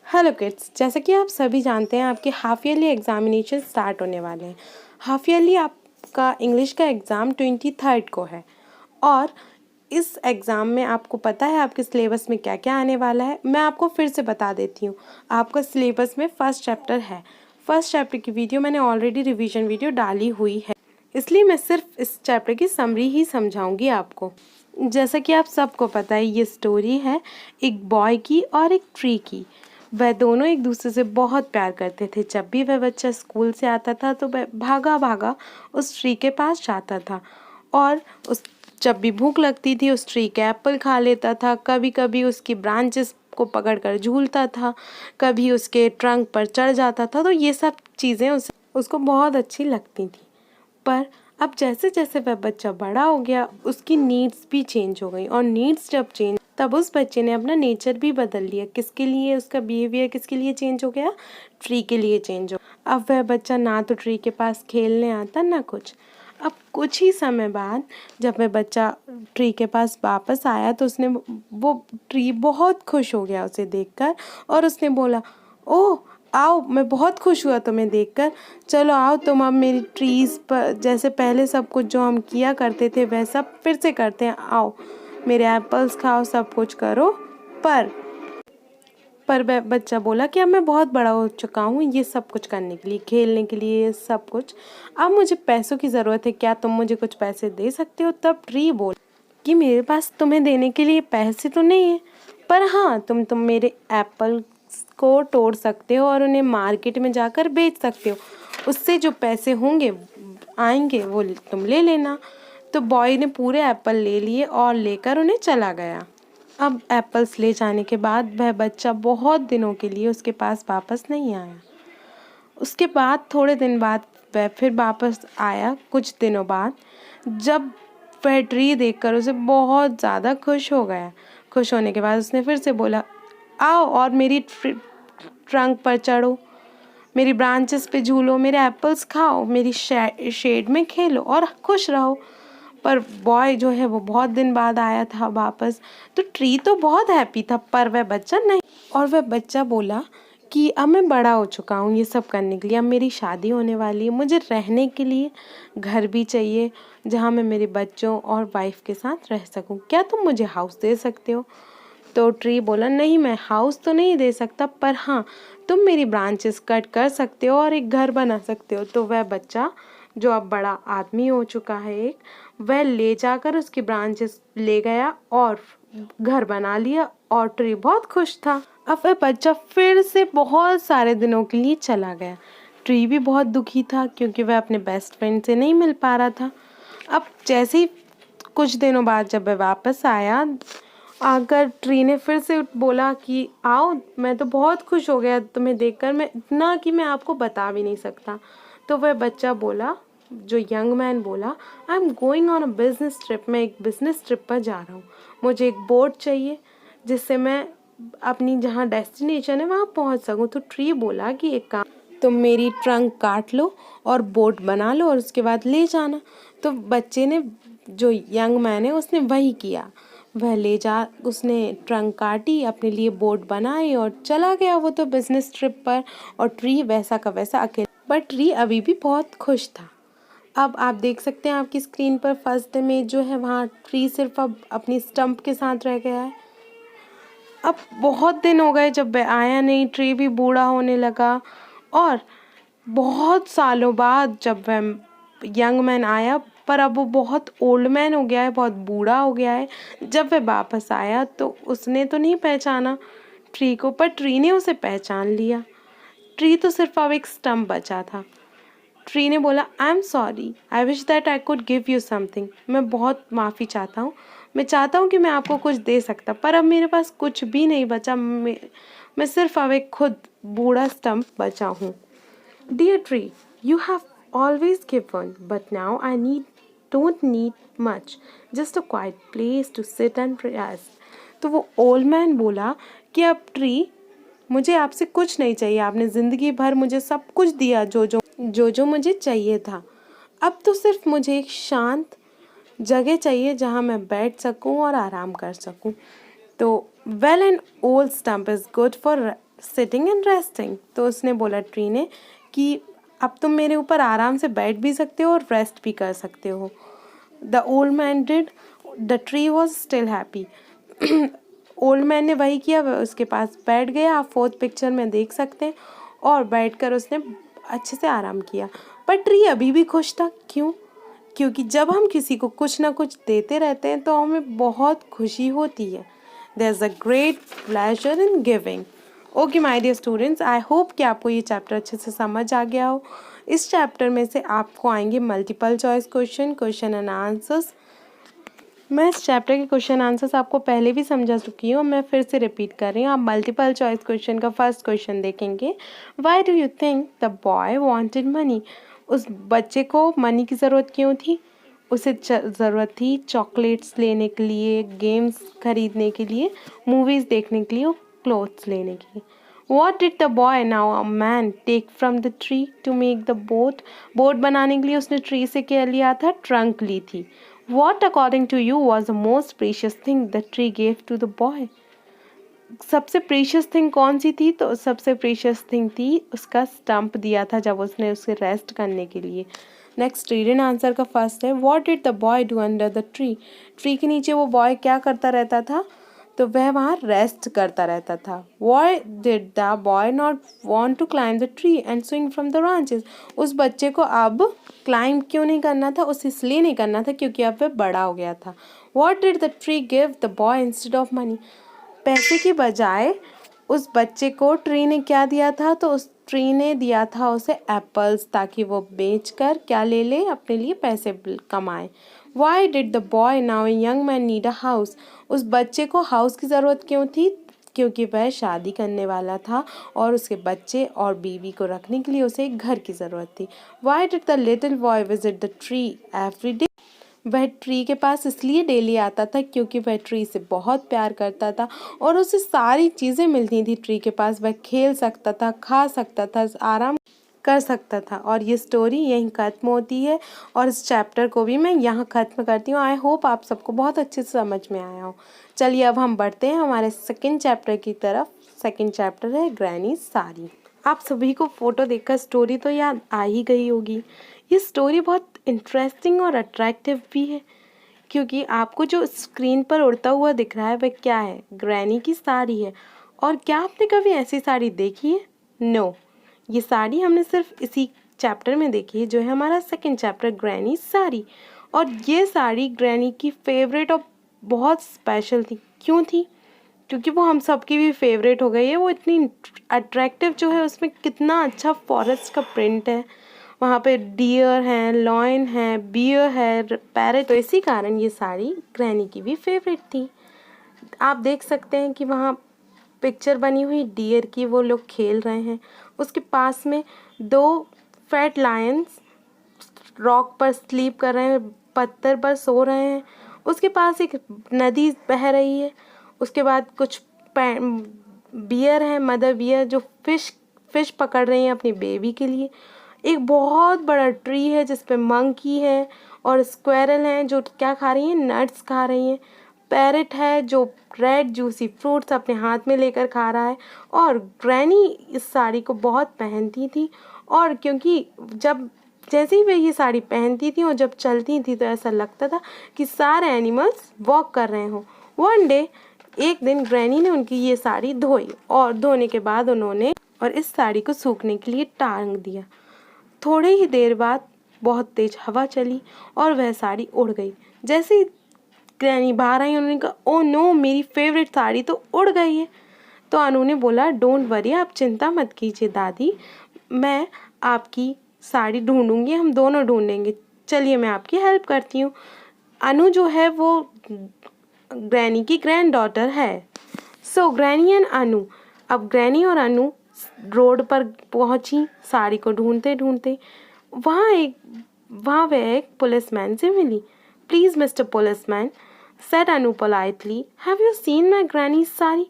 Hello kids, जैसा कि आप सभी जानते हैं आपके हाफ ईयरली एग्जामिनेशन स्टार्ट होने वाले हैं। हाफ ईयरली आपका इंग्लिश का एग्ज़ाम 23 को है और इस एग्ज़ाम में आपको पता है आपके सिलेबस में क्या क्या आने वाला है। मैं आपको फिर से बता देती हूँ। आपका सिलेबस में फर्स्ट चैप्टर है। फर्स्ट चैप्टर की वीडियो मैंने ऑलरेडी रिवीजन वीडियो डाली हुई है, इसलिए मैं सिर्फ इस चैप्टर की समरी ही समझाऊंगी आपको। जैसा कि आप सबको पता है, ये स्टोरी है एक बॉय की और एक ट्री की। वह दोनों एक दूसरे से बहुत प्यार करते थे। जब भी वह बच्चा स्कूल से आता था तो वह भागा भागा उस ट्री के पास जाता था और उस जब भी भूख लगती थी उस ट्री के एप्पल खा लेता था। कभी कभी उसकी ब्रांचेस को पकड़कर झूलता था, कभी उसके ट्रंक पर चढ़ जाता था। तो ये सब चीज़ें उसको बहुत अच्छी लगती थी। पर अब जैसे जैसे वह बच्चा बड़ा हो गया उसकी नीड्स भी चेंज हो गई और नीड्स जब चेंज तब उस बच्चे ने अपना नेचर भी बदल लिया। किसके लिए उसका बिहेवियर किसके लिए चेंज हो गया? ट्री के लिए चेंज हो। अब वह बच्चा ना तो ट्री के पास खेलने आता ना कुछ। अब कुछ ही समय बाद जब वह बच्चा ट्री के पास वापस आया तो वो ट्री बहुत खुश हो गया उसे देखकर और उसने बोला, ओह आओ, मैं बहुत खुश हुआ तुम्हें देखकर। चलो आओ, तुम अब मेरी ट्रीज़ पर जैसे पहले सब कुछ जो हम किया करते थे वैसा फिर से करते हैं। आओ मेरे एप्पल्स खाओ, सब कुछ करो। पर वह बच्चा बोला कि अब मैं बहुत बड़ा हो चुका हूँ ये सब कुछ करने के लिए, खेलने के लिए, सब कुछ। अब मुझे पैसों की ज़रूरत है, क्या तुम मुझे कुछ पैसे दे सकते हो? तब ट्री बोल कि मेरे पास तुम्हें देने के लिए पैसे तो नहीं है, पर हाँ तुम मेरे एप्पल को तोड़ सकते हो और उन्हें मार्केट में जाकर बेच सकते हो। उससे जो पैसे होंगे आएंगे वो तुम ले लेना। तो बॉय ने पूरे एप्पल ले लिए और लेकर उन्हें चला गया। अब एप्पल्स ले जाने के बाद वह बच्चा बहुत दिनों के लिए उसके पास वापस नहीं आया। उसके बाद थोड़े दिन बाद वह फिर वापस आया कुछ दिनों बाद, जब वह ट्री देखकर उसे बहुत ज़्यादा खुश हो गया। खुश होने के बाद उसने फिर से बोला, आओ और मेरी ट्रंक पर चढ़ो, मेरी ब्रांचेस पे झूलो, मेरे एप्पल्स खाओ, मेरी शेड में खेलो और खुश रहो। पर बॉय जो है वो बहुत दिन बाद आया था वापस। तो ट्री तो बहुत हैप्पी था पर वह बच्चा नहीं। और वह बच्चा बोला कि अब मैं बड़ा हो चुका हूँ ये सब करने के लिए, अब मेरी शादी होने वाली है, मुझे रहने के लिए घर भी चाहिए जहाँ मैं मेरे बच्चों और वाइफ के साथ रह सकूँ। क्या तुम मुझे हाउस दे सकते हो? तो ट्री बोला, नहीं मैं हाउस तो नहीं दे सकता, पर हाँ तुम मेरी ब्रांचेस कट कर सकते हो और एक घर बना सकते हो। तो वह बच्चा जो अब बड़ा आदमी हो चुका है एक, वह ले जाकर उसकी ब्रांचेस ले गया और घर बना लिया और ट्री बहुत खुश था। अब वह बच्चा फिर से बहुत सारे दिनों के लिए चला गया। ट्री भी बहुत दुखी था क्योंकि वह अपने बेस्ट फ्रेंड से नहीं मिल पा रहा था। अब जैसे ही कुछ दिनों बाद जब वह वापस आया आकर ट्री ने फिर से बोला कि आओ, मैं तो बहुत खुश हो गया तुम्हें देखकर, मैं इतना कि मैं आपको बता भी नहीं सकता। तो वह बच्चा बोला, जो यंग मैन बोला, I am going on a business trip, मैं एक बिजनेस ट्रिप पर जा रहा हूँ, मुझे एक बोट चाहिए जिससे मैं अपनी जहाँ डेस्टिनेशन है वहाँ पहुँच सकूँ। तो ट्री बोला कि एक काम, तुम मेरी ट्रंक काट लो और बोट बना लो और उसके बाद ले जाना। तो बच्चे ने, जो यंग मैन है, उसने वही किया। वह ले जा उसने ट्रंक काटी, अपने लिए बोट बनाई और चला गया वो तो बिजनेस ट्रिप पर। और ट्री वैसा का वैसा अकेला, पर ट्री अभी भी बहुत खुश था। अब आप देख सकते हैं आपकी स्क्रीन पर फर्स्ट इमेज जो है, वहाँ ट्री सिर्फ अब अपनी स्टंप के साथ रह गया है। अब बहुत दिन हो गए जब वह आया नहीं, ट्री भी बूढ़ा होने लगा और बहुत सालों बाद जब वह यंग मैन आया, पर अब वो बहुत ओल्ड मैन हो गया है, बहुत बूढ़ा हो गया है। जब वह वापस आया तो उसने तो नहीं पहचाना ट्री को, पर ट्री ने उसे पहचान लिया। ट्री तो सिर्फ अब एक स्टम्प बचा था। ट्री ने बोला, I am sorry, I wish that I could give you something, मैं बहुत माफ़ी चाहता हूँ, मैं चाहता हूँ कि मैं आपको कुछ दे सकता, पर अब मेरे पास कुछ भी नहीं बचा, मैं सिर्फ अब एक खुद बूढ़ा स्टम्प बचा हूँ। Dear tree, you have always given, but now I don't need much, just a quiet place to sit and rest. तो वो ओल्ड मैन बोला कि अब ट्री, मुझे आपसे कुछ नहीं चाहिए, आपने ज़िंदगी भर मुझे सब कुछ दिया जो मुझे चाहिए था। अब तो सिर्फ मुझे एक शांत जगह चाहिए जहाँ मैं बैठ सकूँ और आराम कर सकूँ। तो well and old stump is good for sitting and resting. तो उसने बोला ट्री ने कि अब तुम मेरे ऊपर आराम से बैठ भी सकते हो और रेस्ट भी कर सकते हो। The old man did, the tree was still happy. Old man ने वही किया, वह उसके पास बैठ गया, आप फोर्थ पिक्चर में देख सकते हैं, और बैठकर उसने अच्छे से आराम किया। पर ट्री अभी भी खुश था। क्यों? क्योंकि जब हम किसी को कुछ ना कुछ देते रहते हैं तो हमें बहुत खुशी होती है। There is a great pleasure in giving. Okay my dear students, I hope कि आपको ये चैप्टर अच्छे से समझ आ गया हो। इस चैप्टर में से आपको आएंगे multiple choice question and answers. मैं इस चैप्टर के क्वेश्चन आंसर्स आपको पहले भी समझा चुकी हूँ, मैं फिर से रिपीट कर रही हूँ। आप मल्टीपल चॉइस क्वेश्चन का फर्स्ट क्वेश्चन देखेंगे। Why do you think the boy wanted money? उस बच्चे को मनी की ज़रूरत क्यों थी? उसे ज़रूरत थी चॉकलेट्स लेने के लिए, गेम्स खरीदने के लिए, मूवीज़ देखने के लिए और क्लोथ्स लेने के लिए। What did the boy, now a man, take from the tree to make the boat? Boat बनाने के लिए उसने ट्री से क्या लिया था? ट्रंक ली थी। What according to you was the most precious thing the tree gave to the boy? सबसे प्रीशियस थिंग कौन सी थी? तो सबसे प्रीशियस थिंग थी उसका स्टंप दिया था जब उसने उसे रेस्ट करने के लिए। नेक्स्ट रीड एंड आंसर का फर्स्ट है, what did the boy do under the tree? Tree के नीचे वो बॉय क्या करता रहता था? तो वह वहाँ रेस्ट करता रहता था। Why did the boy not want to climb the tree and swing from the branches? उस बच्चे को अब क्लाइंब क्यों नहीं करना था? उसे इसलिए नहीं करना था क्योंकि अब वह बड़ा हो गया था। What did the tree give the boy instead of money? पैसे की बजाय उस बच्चे को ट्री ने क्या दिया था? तो उस ट्री ने दिया था उसे एप्पल्स, ताकि वो बेचकर क्या ले ले? अपने लिए पैसे कमाए। Why did the boy, now a young man, need a house? उस बच्चे को हाउस की ज़रूरत क्यों थी? क्योंकि वह शादी करने वाला था और उसके बच्चे और बीवी को रखने के लिए उसे एक घर की ज़रूरत थी। Why did the little boy visit the tree every day? वह ट्री के पास इसलिए डेली आता था क्योंकि वह ट्री से बहुत प्यार करता था और उसे सारी चीज़ें मिलती थी ट्री के पास। वह खेल सकता था, खा सकता था, आराम कर सकता था। और ये स्टोरी यहीं ख़त्म होती है और इस चैप्टर को भी मैं यहाँ ख़त्म करती हूँ। आई होप आप सबको बहुत अच्छे से समझ में आया हो। चलिए अब हम बढ़ते हैं हमारे सेकंड चैप्टर की तरफ। सेकंड चैप्टर है ग्रैनी सारी। आप सभी को फ़ोटो देखकर स्टोरी तो याद आ ही गई होगी। ये स्टोरी बहुत इंटरेस्टिंग और अट्रैक्टिव भी है क्योंकि आपको जो स्क्रीन पर उड़ता हुआ दिख रहा है वह क्या है? ग्रैनी की साड़ी है। और क्या आपने कभी ऐसी साड़ी देखी है? नो, ये साड़ी हमने सिर्फ इसी चैप्टर में देखी है जो है हमारा सेकंड चैप्टर ग्रैनी साड़ी। और ये साड़ी ग्रैनी की फेवरेट और बहुत स्पेशल थी। क्यों थी? क्योंकि वो हम सबकी भी फेवरेट हो गई है। वो इतनी अट्रैक्टिव जो है, उसमें कितना अच्छा फॉरेस्ट का प्रिंट है, वहाँ पे डियर हैं, लॉयन है, बियर है, पैरेट। तो इसी कारण ये साड़ी ग्रैनी की भी फेवरेट थी। आप देख सकते हैं कि वहाँ पिक्चर बनी हुई डियर की, वो लोग खेल रहे हैं। उसके पास में दो फैट लायंस रॉक पर स्लीप कर रहे हैं, पत्थर पर सो रहे हैं। उसके पास एक नदी बह रही है। उसके बाद कुछ बियर है, मदर बियर, जो फिश पकड़ रही हैं अपनी बेबी के लिए। एक बहुत बड़ा ट्री है जिस पे मंकी है और स्क्वेरल हैं जो क्या खा रही हैं? नट्स खा रही हैं। पैरेट है जो रेड जूसी फ्रूट्स अपने हाथ में लेकर खा रहा है। और ग्रैनी इस साड़ी को बहुत पहनती थी, और क्योंकि जैसे ही वह ये साड़ी पहनती थी और जब चलती थी तो ऐसा लगता था कि सारे एनिमल्स वॉक कर रहे हों। वन डे, एक दिन ग्रैनी ने उनकी ये साड़ी धोई और धोने के बाद उन्होंने और इस साड़ी को सूखने के लिए टांग दिया। थोड़े ही देर बाद बहुत तेज हवा चली और वह साड़ी उड़ गई। जैसे ही ग्रैनी बाहर आई उन्होंने कहा, ओ नो, मेरी फेवरेट साड़ी तो उड़ गई है। तो अनु ने बोला, डोंट वरी, आप चिंता मत कीजिए दादी, मैं आपकी साड़ी ढूंढूंगी, हम दोनों ढूंढेंगे। चलिए मैं आपकी हेल्प करती हूँ। अनु जो है वो ग्रैनी की ग्रैंड डॉटर है। सो ग्रैनी एंड अनु, अब ग्रैनी और अनु रोड पर पहुंची साड़ी को ढूंढते ढूंढते। वहाँ वह एक पुलिसमैन से मिली। Please mister policeman, said Anu politely, have you seen my granny sari?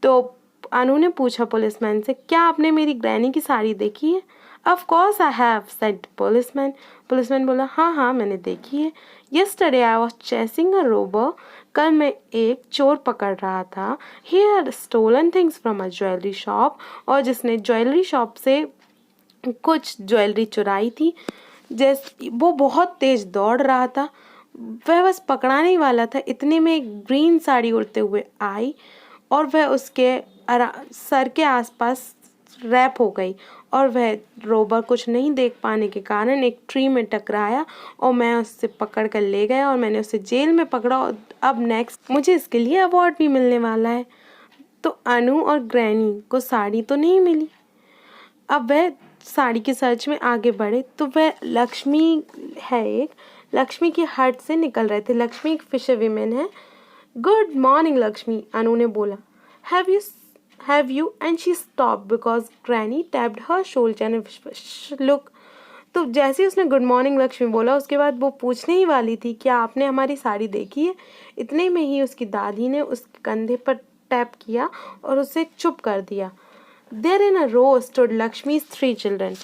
तो अनु ने पूछा पुलिसमैन से, क्या आपने मेरी ग्रैनी की साड़ी देखी है? Of course I have, said policeman. Policeman बोला, हाँ हाँ मैंने देखी है। Yesterday I was chasing a robber कल मैं एक चोर पकड़ रहा था। He had stolen things from a jewellery shop, और जिसने ज्वेलरी शॉप से कुछ ज्वेलरी चुराई थी। जैसे वो बहुत तेज दौड़ रहा था, वह बस पकड़ाने ही वाला था, इतने में एक ग्रीन साड़ी उड़ते हुए आई और वह उसके सर के आसपास रैप हो गई, और वह रोबर कुछ नहीं देख पाने के कारण एक ट्री में टकराया और मैं उससे पकड़ कर ले गया और मैंने उसे जेल में पकड़ा, और अब नेक्स्ट मुझे इसके लिए अवार्ड भी मिलने वाला है। तो अनु और ग्रैनी को साड़ी तो नहीं मिली। अब वह साड़ी के सर्च में आगे बढ़े तो वह लक्ष्मी है, एक लक्ष्मी की हट से निकल रहे थे। लक्ष्मी एक फिशर वीमेन है। गुड मॉर्निंग लक्ष्मी, अनु ने बोला। Have you and she stop because granny tapped her shoulder and look. तो जैसे ही उसने गुड मॉर्निंग लक्ष्मी बोला, उसके बाद वो पूछने ही वाली थी क्या आपने हमारी साड़ी देखी है, इतने में ही उसकी दादी ने उसके कंधे पर टैप किया और उसे चुप कर दिया। There in a row stood Lakshmi's 3 children.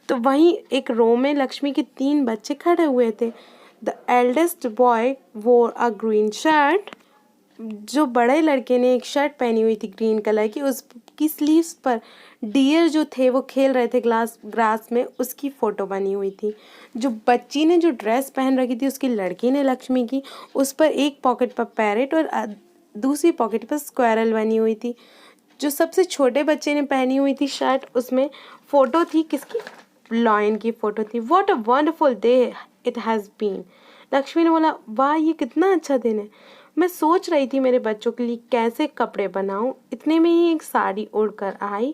तो वहीं एक रो में लक्ष्मी के 3 बच्चे खड़े हुए थे। द एल्डेस्ट बॉय वोर अ ग्रीन शर्ट। जो बड़े लड़के ने एक शर्ट पहनी हुई थी ग्रीन कलर की, उसकी स्लीव्स पर डियर जो थे वो खेल रहे थे ग्रास में, उसकी फ़ोटो बनी हुई थी। जो बच्ची ने जो ड्रेस पहन रखी थी उसकी लड़की ने, लक्ष्मी की, उस पर एक पॉकेट पर पैरेट और दूसरी पॉकेट पर स्क्वायरल बनी हुई थी। जो सबसे छोटे बच्चे ने पहनी हुई थी शर्ट, उसमें फ़ोटो थी किसकी, लॉयन की फ़ोटो थी। What a wonderful day it has been. Lakshmi ने बोला, वाह ये कितना अच्छा दिन है। मैं सोच रही थी मेरे बच्चों के लिए कैसे कपड़े बनाऊं, इतने में ही एक साड़ी उड़कर आई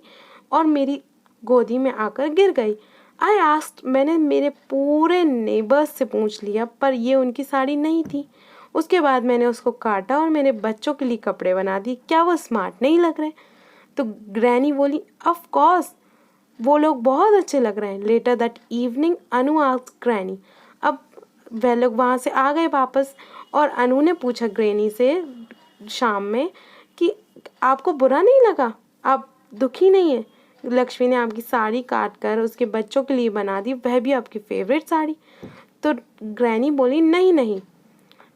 और मेरी गोदी में आकर गिर गई। आई आस्क्ड, मैंने मेरे पूरे नेबर्स से पूछ लिया पर ये उनकी साड़ी नहीं थी। उसके बाद मैंने उसको काटा और मेरे बच्चों के लिए कपड़े बना दिए। क्या वो स्मार्ट नहीं लग रहे? तो ग्रैनी बोली, ऑफ कोर्स वो लोग बहुत अच्छे लग रहे हैं। Later that evening Anu asked granny. अब वह लोग वहाँ से आ गए वापस और अनु ने पूछा ग्रैनी से शाम में कि आपको बुरा नहीं लगा, आप दुखी नहीं है? लक्ष्मी ने आपकी साड़ी काट कर उसके बच्चों के लिए बना दी, वह भी आपकी फेवरेट साड़ी। तो ग्रैनी बोली, नहीं नहीं,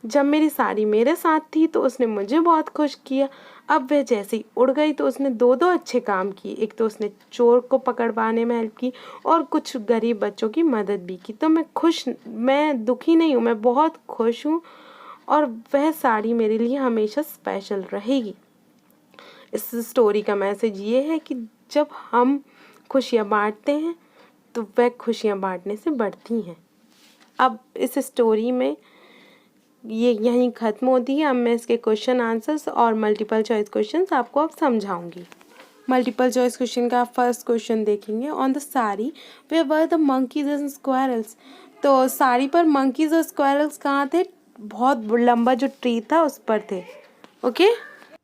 जब मेरी साड़ी मेरे साथ थी तो उसने मुझे बहुत खुश किया। अब वह जैसे ही उड़ गई तो उसने 2 अच्छे काम किए। एक तो उसने चोर को पकड़वाने में हेल्प की और कुछ गरीब बच्चों की मदद भी की। तो मैं दुखी नहीं हूँ, मैं बहुत खुश हूँ और वह साड़ी मेरे लिए हमेशा स्पेशल रहेगी। इस स्टोरी का मैसेज ये है कि जब हम खुशियाँ बांटते हैं तो वह खुशियाँ बांटने से बढ़ती हैं। अब इस स्टोरी में ये यहीं ख़त्म होती है। अब मैं इसके क्वेश्चन आंसर्स और मल्टीपल चॉइस क्वेश्चंस आपको अब समझाऊंगी। मल्टीपल चॉइस क्वेश्चन का फर्स्ट क्वेश्चन देखेंगे। On the sari way were the monkeys and squirrels. तो साड़ी पर मंकीज और स्क्वायरल्स कहाँ थे? बहुत लंबा जो ट्री था उस पर थे। ओके।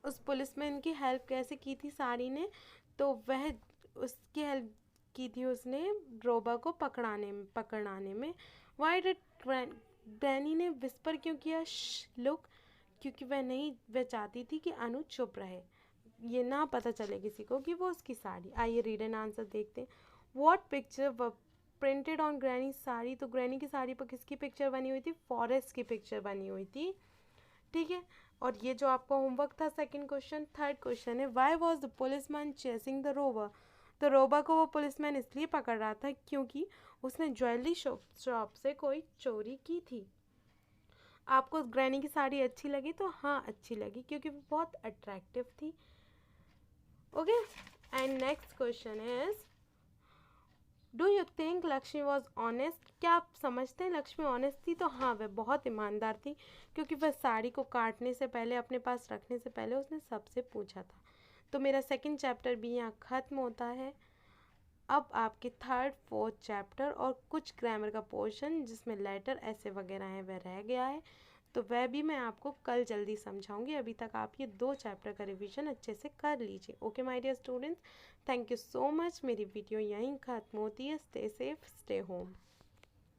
उस पुलिसमैन की हेल्प कैसे की थी साड़ी ने? तो वह उसकी हेल्प की थी उसने रोबा को पकड़ाने में। वाई डिड ग्रैनी ने विस्पर क्यों किया लुक? क्योंकि वह चाहती थी कि अनु चुप रहे, ये ना पता चले किसी को कि वो उसकी साड़ी। आइए रीड एंड आंसर देखते हैं। व्हाट पिक्चर व प्रिंटेड ऑन ग्रैनी साड़ी? तो ग्रैनी की साड़ी पर किसकी पिक्चर बनी हुई थी? फॉरेस्ट की पिक्चर बनी हुई थी। ठीक है। और ये जो आपका होमवर्क था सेकंड क्वेश्चन। थर्ड क्वेश्चन है, why was the policeman chasing the Rober? तो रोबर को वो पुलिसमैन इसलिए पकड़ रहा था क्योंकि उसने ज्वेलरी शॉप से कोई चोरी की थी। आपको ग्रैनी की साड़ी अच्छी लगी? तो हाँ अच्छी लगी क्योंकि वो बहुत अट्रैक्टिव थी। Okay. And next question is, do you think Lakshmi was honest? क्या आप समझते हैं लक्ष्मी ऑनेस्ट थी? तो हाँ वह बहुत ईमानदार थी क्योंकि वह साड़ी को काटने से पहले, अपने पास रखने से पहले उसने सबसे पूछा था। तो मेरा सेकंड चैप्टर भी यहाँ ख़त्म होता है। अब आपके थर्ड फोर्थ चैप्टर और कुछ ग्रामर का पोर्शन जिसमें लेटर ऐसे वगैरह हैं वह रह गया है, तो वह भी मैं आपको कल जल्दी समझाऊंगी। अभी तक आप ये 2 चैप्टर का रिवीजन अच्छे से कर लीजिए। Okay my dear students, thank you so much. मेरी वीडियो यहीं ख़त्म होती है। Stay safe, stay home.